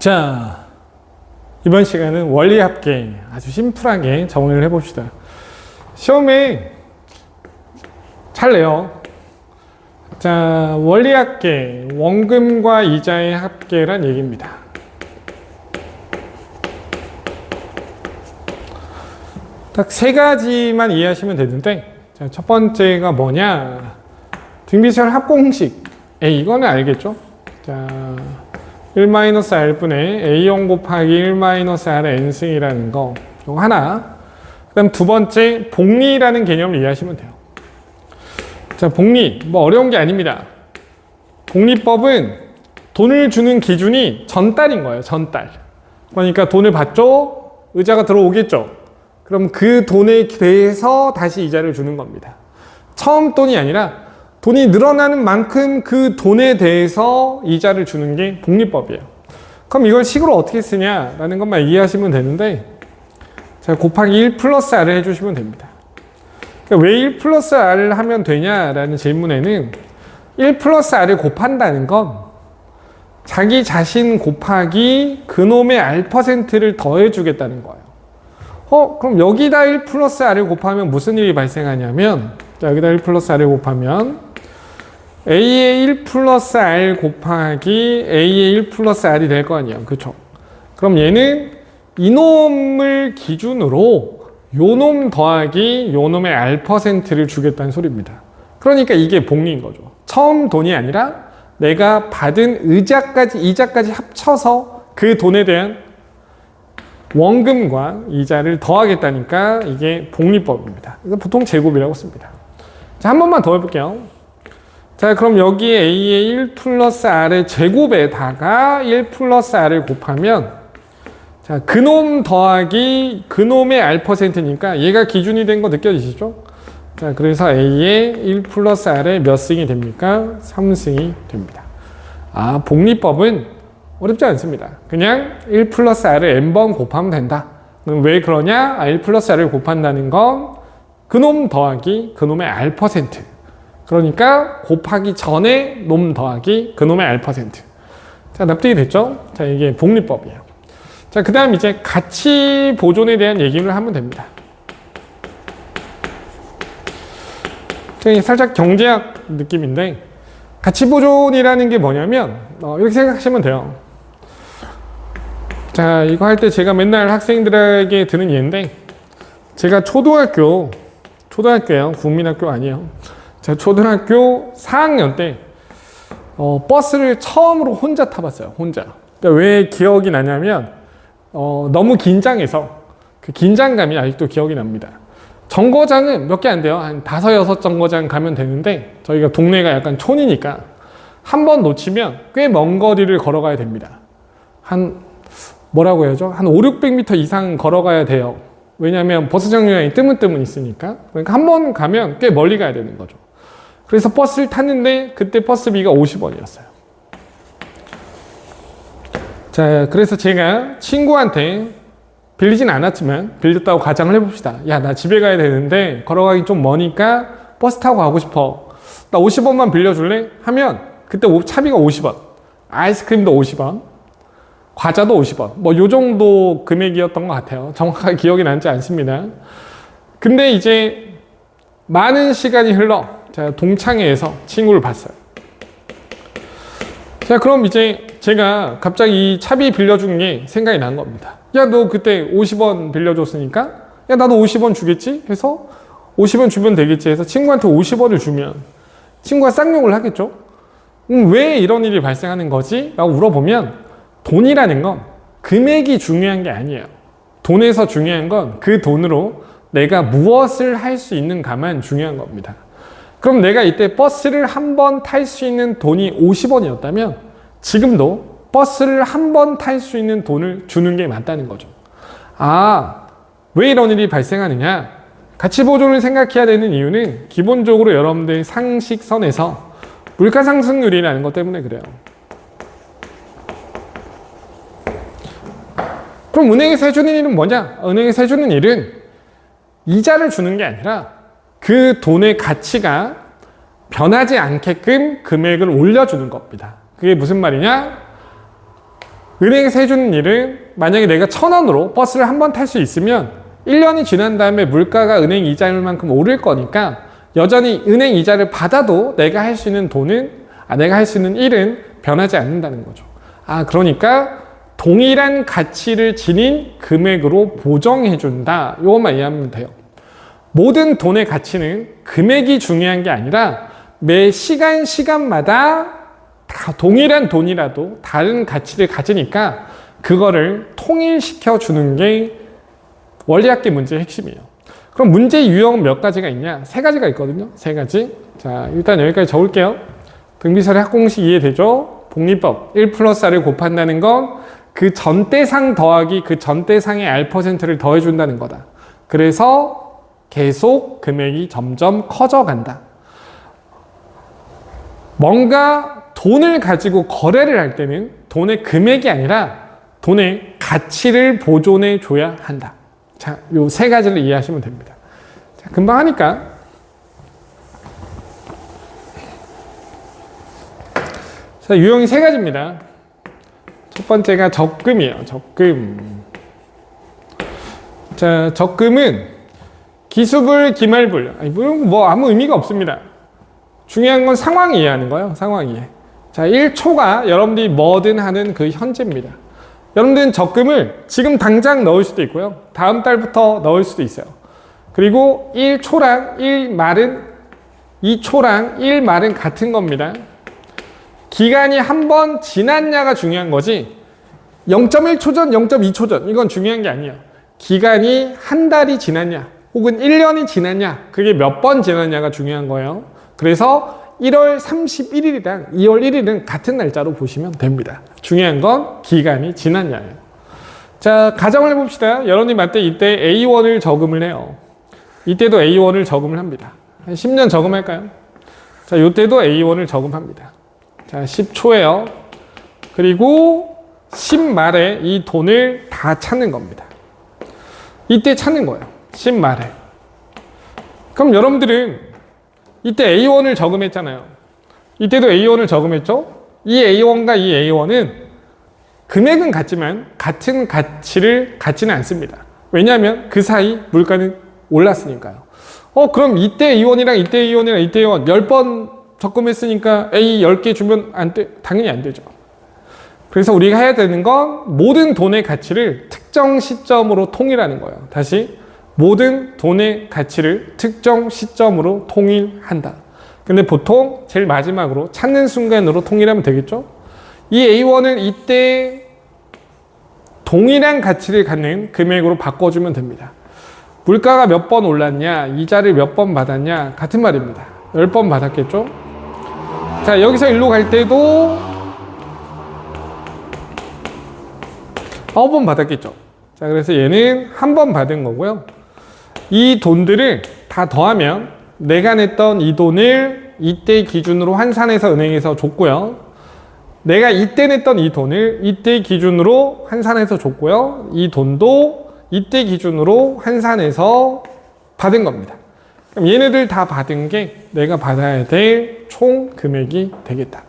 자, 이번 시간은 원리합계 아주 심플하게 정리를 해봅시다. 시험에 잘 내요. 자, 원리합계, 원금과 이자의 합계란 얘기입니다. 딱 세 가지만 이해하시면 되는데, 자, 첫 번째가 뭐냐? 등비수열 합공식. 이거는 알겠죠? 자, 1-R분의 A0 곱하기 1-R의 N승이라는 거, 이거 하나. 그 다음 두 번째, 복리라는 개념을 이해하시면 돼요. 자, 복리. 뭐 어려운 게 아닙니다. 복리법은 돈을 주는 기준이 전달인 거예요, 전달. 그러니까 돈을 받죠? 의자가 들어오겠죠? 그럼 그 돈에 대해서 다시 이자를 주는 겁니다. 처음 돈이 아니라 돈이 늘어나는 만큼 그 돈에 대해서 이자를 주는 게 복리법이에요. 그럼 이걸 식으로 어떻게 쓰냐라는 것만 이해하시면 되는데, 자, 곱하기 1 플러스 R을 해주시면 됩니다. 그러니까 왜 1 플러스 R을 하면 되냐라는 질문에는 1 플러스 R을 곱한다는 건 자기 자신 곱하기 그놈의 R%를 더해주겠다는 거예요. 그럼 여기다 1 플러스 R을 곱하면 무슨 일이 발생하냐면, 자, 여기다 1 플러스 R을 곱하면 A의 1 플러스 R 곱하기 A의 1 플러스 R이 될 거 아니에요. 그쵸? 그럼 얘는 이놈을 기준으로 요놈 더하기 요놈의 R%를 주겠다는 소리입니다. 그러니까 이게 복리인 거죠. 처음 돈이 아니라 내가 받은 이자까지 합쳐서 그 돈에 대한 원금과 이자를 더하겠다니까 이게 복리법입니다. 그래서 보통 제곱이라고 씁니다. 자, 한 번만 더 해볼게요. 자, 그럼 여기에 A의 1 플러스 R의 제곱에다가 1 플러스 R을 곱하면, 자, 그놈 더하기 그놈의 R%니까 얘가 기준이 된 거 느껴지시죠? 자, 그래서 A의 1 플러스 R의 몇 승이 됩니까? 3승이 됩니다. 아, 복리법은 어렵지 않습니다. 그냥 1 플러스 R을 n번 곱하면 된다. 그럼 왜 그러냐? 1 플러스 R을 곱한다는 건 그놈 더하기 그놈의 R%. 그러니까 곱하기 전에 놈 더하기 그놈의 R%. 자, 납득이 됐죠? 자, 이게 복리법이에요. 자, 그 다음 이제 가치 보존에 대한 얘기를 하면 됩니다. 살짝 경제학 느낌인데, 가치 보존이라는 게 뭐냐면, 이렇게 생각하시면 돼요. 자, 이거 할 때 제가 맨날 학생들에게 드는 예인데, 제가 초등학교예요. 국민학교 아니에요. 제가 초등학교 4학년 때 버스를 처음으로 혼자 타봤어요. 혼자. 그러니까 왜 기억이 나냐면 너무 긴장해서 그 긴장감이 아직도 기억이 납니다. 정거장은 몇 개 안 돼요. 한 5, 6정거장 가면 되는데, 저희가 동네가 약간 촌이니까 한 번 놓치면 꽤 먼 거리를 걸어가야 됩니다. 뭐라고 해야죠? 한 5, 600m 이상 걸어가야 돼요. 왜냐하면 버스 정류장이 뜨문뜨문 있으니까. 그러니까 한 번 가면 꽤 멀리 가야 되는 거죠. 그래서 버스를 탔는데 그때 버스비가 50원이었어요. 자, 그래서 제가 친구한테 빌리진 않았지만 빌렸다고 가정을 해봅시다. 야, 나 집에 가야 되는데 걸어가기 좀 머니까 버스 타고 가고 싶어. 나 50원만 빌려줄래? 하면 그때 차비가 50원. 아이스크림도 50원. 과자도 50원. 뭐 요 정도 금액이었던 것 같아요. 정확하게 기억이 나지 않습니다. 근데 이제 많은 시간이 흘러 제가 동창회에서 친구를 봤어요. 자, 그럼 이제 제가 갑자기 이 차비 빌려준 게 생각이 난 겁니다. 야, 너 그때 50원 빌려줬으니까 야, 나도 50원 주겠지? 해서 50원 주면 되겠지 해서 친구한테 50원을 주면 친구가 쌍욕을 하겠죠? 왜 이런 일이 발생하는 거지? 라고 물어보면, 돈이라는 건 금액이 중요한 게 아니에요. 돈에서 중요한 건 그 돈으로 내가 무엇을 할 수 있는가만 중요한 겁니다. 그럼 내가 이때 버스를 한 번 탈 수 있는 돈이 50원이었다면 지금도 버스를 한 번 탈 수 있는 돈을 주는 게 맞다는 거죠. 아, 왜 이런 일이 발생하느냐? 가치 보존을 생각해야 되는 이유는 기본적으로 여러분들 상식선에서 물가 상승률이라는 것 때문에 그래요. 그럼 은행에서 해주는 일은 뭐냐? 은행에서 해주는 일은 이자를 주는 게 아니라 그 돈의 가치가 변하지 않게끔 금액을 올려주는 겁니다. 그게 무슨 말이냐? 은행에서 해주는 일은 만약에 내가 1,000원으로 버스를 한 번 탈 수 있으면 1년이 지난 다음에 물가가 은행 이자율만큼 오를 거니까 여전히 은행 이자를 받아도 내가 할 수 있는 내가 할 수 있는 일은 변하지 않는다는 거죠. 그러니까 동일한 가치를 지닌 금액으로 보정해준다. 이것만 이해하면 돼요. 모든 돈의 가치는 금액이 중요한 게 아니라 매 시간마다 다 동일한 돈이라도 다른 가치를 가지니까 그거를 통일시켜 주는 게 원리학계 문제의 핵심이에요. 그럼 문제 유형은 몇 가지가 있냐? 3가지가 있거든요. 3가지. 자, 일단 여기까지 적을게요. 등비설의 합공식 이해되죠? 복리법 1 플러스 r을 곱한다는 건 그 전대상 더하기 그 전대상의 r%를 더해준다는 거다. 그래서 계속 금액이 점점 커져간다. 뭔가 돈을 가지고 거래를 할 때는 돈의 금액이 아니라 돈의 가치를 보존해 줘야 한다. 자, 요 3가지를 이해하시면 됩니다. 자, 금방 하니까. 자, 유형이 3가지입니다. 첫 번째가 적금이에요. 적금. 자, 적금은 기수불, 기말불. 뭐 아무 의미가 없습니다. 중요한 건 상황 이해하는 거예요. 상황 이해. 자, 1초가 여러분들이 뭐든 하는 그 현재입니다. 여러분들은 적금을 지금 당장 넣을 수도 있고요. 다음 달부터 넣을 수도 있어요. 그리고 1초랑 1말은 2초랑 1말은 같은 겁니다. 기간이 한 번 지났냐가 중요한 거지 0.1초 전, 0.2초 전 이건 중요한 게 아니에요. 기간이 한 달이 지났냐 혹은 1년이 지났냐 그게 몇 번 지났냐가 중요한 거예요. 그래서 1월 31일이랑 2월 1일은 같은 날짜로 보시면 됩니다. 중요한 건 기간이 지났냐예요. 자, 가정을 해봅시다. 여러분이 맞대 이때 A1을 저금을 해요. 이때도 A1을 저금을 합니다. 한 10년 저금할까요? 자, 이때도 A1을 저금합니다. 자, 10초예요. 그리고 10말에 이 돈을 다 찾는 겁니다. 이때 찾는 거예요. 10말에. 그럼 여러분들은 이때 A1을 저금했잖아요. 이때도 A1을 저금했죠? 이 A1과 이 A1은 금액은 같지만 같은 가치를 갖지는 않습니다. 왜냐하면 그 사이 물가는 올랐으니까요. 그럼 이때 A1이랑 이때 A1이랑 이때 A1 10번 적금했으니까 A 10개 주면 당연히 안 되죠. 그래서 우리가 해야 되는 건 모든 돈의 가치를 특정 시점으로 통일하는 거예요. 다시 모든 돈의 가치를 특정 시점으로 통일한다. 근데 보통 제일 마지막으로 찾는 순간으로 통일하면 되겠죠? 이 A1을 이때 동일한 가치를 갖는 금액으로 바꿔주면 됩니다. 물가가 몇 번 올랐냐, 이자를 몇 번 받았냐 같은 말입니다. 10번 받았겠죠? 자, 여기서 일로 갈 때도 9번 받았겠죠? 자, 그래서 얘는 한 번 받은 거고요. 이 돈들을 다 더하면 내가 냈던 이 돈을 이때 기준으로 환산해서 은행에서 줬고요. 내가 이때 냈던 이 돈을 이때 기준으로 환산해서 줬고요. 이 돈도 이때 기준으로 환산해서 받은 겁니다. 그럼 얘네들 다 받은 게 내가 받아야 될 총 금액이 되겠다.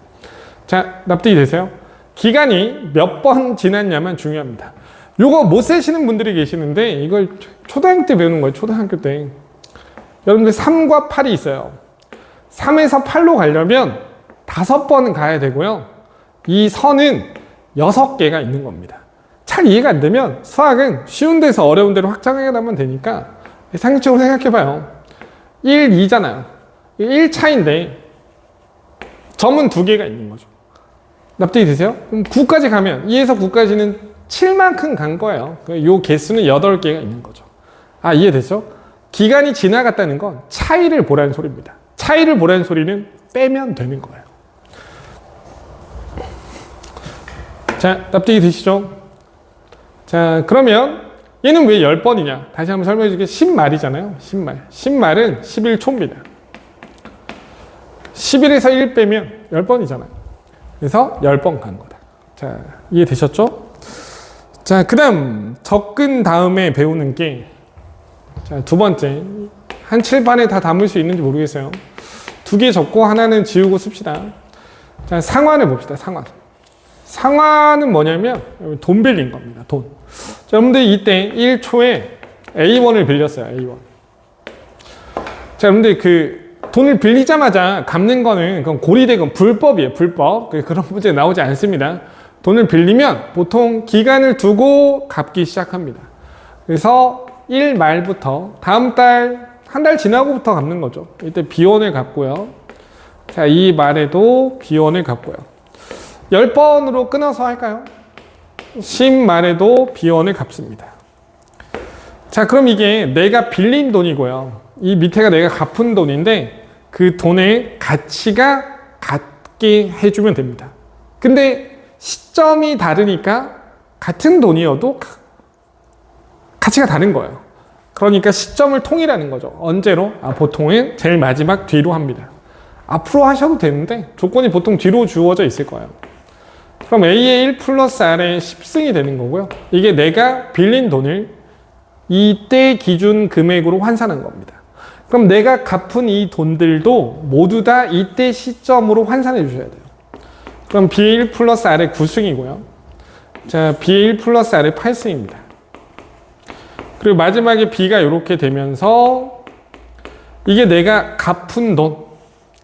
자, 납득이 되세요? 기간이 몇 번 지났냐만 중요합니다. 요거 못 세시는 분들이 계시는데 이걸 초등학교 때 배우는 거예요. 초등학교 때. 여러분들 3과 8이 있어요. 3에서 8로 가려면 5번 가야 되고요. 이 선은 6개가 있는 겁니다. 잘 이해가 안 되면 수학은 쉬운 데서 어려운 데로 확장해 가면 되니까 상식적으로 생각해봐요. 1, 2잖아요. 1 차인데 점은 2개가 있는 거죠. 납득이 되세요? 그럼 9까지 가면 2에서 9까지는 7만큼 간 거예요. 이 개수는 8개가 있는 거죠. 이해됐죠? 기간이 지나갔다는 건 차이를 보라는 소리입니다. 차이를 보라는 소리는 빼면 되는 거예요. 자, 납득이 되시죠? 자, 그러면 얘는 왜 10번이냐? 다시 한번 설명해 줄게요. 10말이잖아요. 10말. 10말은 11초입니다. 11에서 1 빼면 10번이잖아요. 그래서 10번 간 거다. 자, 이해되셨죠? 자, 그 다음 적근 다음에 배우는 게 자, 두 번째. 한 칠판에 다 담을 수 있는지 모르겠어요. 2개 적고 하나는 지우고 씁시다. 자, 상환을 봅시다. 상환. 상환은 뭐냐면 돈 빌린 겁니다. 돈. 자, 여러분들 이때 1초에 A1을 빌렸어요. A1. 자, 여러분들 그 돈을 빌리자마자 갚는 거는 그건 고리대금 불법이에요. 불법. 그런 문제 나오지 않습니다. 돈을 빌리면 보통 기간을 두고 갚기 시작합니다. 그래서 1 말부터 다음 달, 한 달 지나고부터 갚는 거죠. 이때 B1을 갚고요. 자, 이 말에도 B1을 갚고요. 10번으로 끊어서 할까요? 10 말에도 B1을 갚습니다. 자, 그럼 이게 내가 빌린 돈이고요. 이 밑에가 내가 갚은 돈인데 그 돈의 가치가 같게 해주면 됩니다. 근데 시점이 다르니까 같은 돈이어도 가치가 다른 거예요. 그러니까 시점을 통일하는 거죠. 언제로? 보통은 제일 마지막 뒤로 합니다. 앞으로 하셔도 되는데 조건이 보통 뒤로 주어져 있을 거예요. 그럼 A의 1 플러스 R의 10승이 되는 거고요. 이게 내가 빌린 돈을 이때 기준 금액으로 환산한 겁니다. 그럼 내가 갚은 이 돈들도 모두 다 이때 시점으로 환산해 주셔야 돼요. 그럼 B의 1 플러스 R의 9승이고요. 자, B의 1 플러스 R의 8승입니다. 그리고 마지막에 B가 이렇게 되면서 이게 내가 갚은 돈,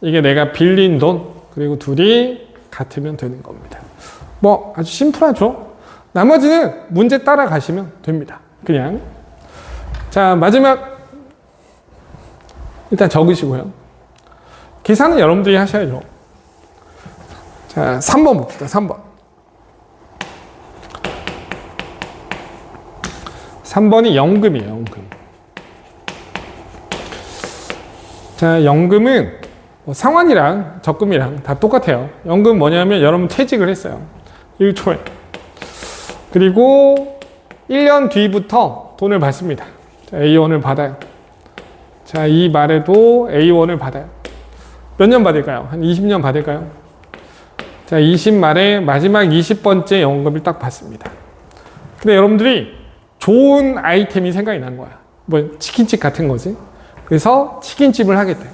이게 내가 빌린 돈, 그리고 둘이 같으면 되는 겁니다. 뭐 아주 심플하죠? 나머지는 문제 따라가시면 됩니다. 그냥. 자, 마지막 일단 적으시고요. 계산은 여러분들이 하셔야죠. 자, 3번 봅시다. 3번. 3번이 연금이에요. 연금. 자, 연금은 뭐 상환이랑 적금이랑 다 똑같아요. 연금 뭐냐면 여러분 퇴직을 했어요. 1초에. 그리고 1년 뒤부터 돈을 받습니다. 자, A1을 받아요. 자, 이 말에도 A1을 받아요. 몇 년 받을까요? 한 20년 받을까요? 자, 20말에 마지막 20번째 연금을 딱 받습니다. 근데 여러분들이 좋은 아이템이 생각이 난 거야. 뭐 치킨집 같은 거지. 그래서 치킨집을 하겠대.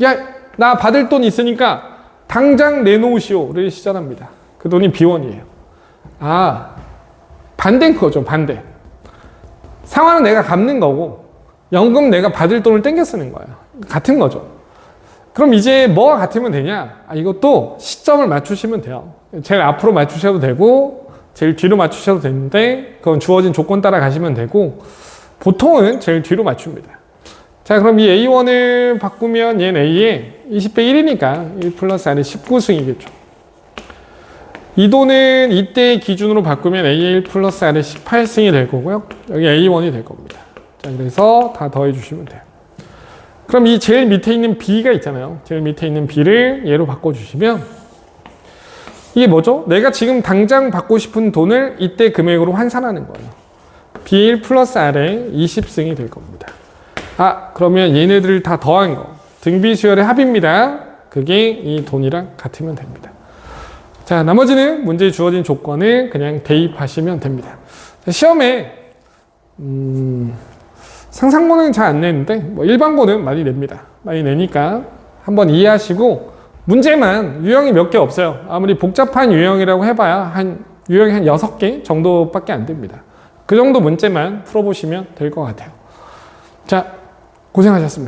야, 나 받을 돈 있으니까 당장 내놓으시오를 시전합니다. 그 돈이 B1이에요. 반대인 거죠. 반대. 상환은 내가 갚는 거고 연금 내가 받을 돈을 땡겨 쓰는 거예요. 같은 거죠. 그럼 이제 뭐가 같으면 되냐? 이것도 시점을 맞추시면 돼요. 제일 앞으로 맞추셔도 되고 제일 뒤로 맞추셔도 되는데 그건 주어진 조건 따라 가시면 되고 보통은 제일 뒤로 맞춥니다. 자, 그럼 이 A1을 바꾸면 얘는 A에 20배 1이니까 1 플러스 R이 19승이겠죠. 이 돈은 이때 기준으로 바꾸면 A의 1 플러스 R이 18승이 될 거고요. 여기 A1이 될 겁니다. 자, 그래서 다 더해 주시면 돼요. 그럼 이 제일 밑에 있는 B가 있잖아요. 제일 밑에 있는 B를 얘로 바꿔주시면 이게 뭐죠? 내가 지금 당장 받고 싶은 돈을 이때 금액으로 환산하는 거예요. B1 플러스 R의 20승이 될 겁니다. 그러면 얘네들을 다 더한 거. 등비수열의 합입니다. 그게 이 돈이랑 같으면 됩니다. 자, 나머지는 문제에 주어진 조건을 그냥 대입하시면 됩니다. 자, 시험에 상상고는 잘 안 내는데 뭐 일반고는 많이 냅니다. 많이 내니까 한번 이해하시고 문제만 유형이 몇 개 없어요. 아무리 복잡한 유형이라고 해봐야 유형이 한 6개 정도밖에 안 됩니다. 그 정도 문제만 풀어보시면 될 것 같아요. 자, 고생하셨습니다.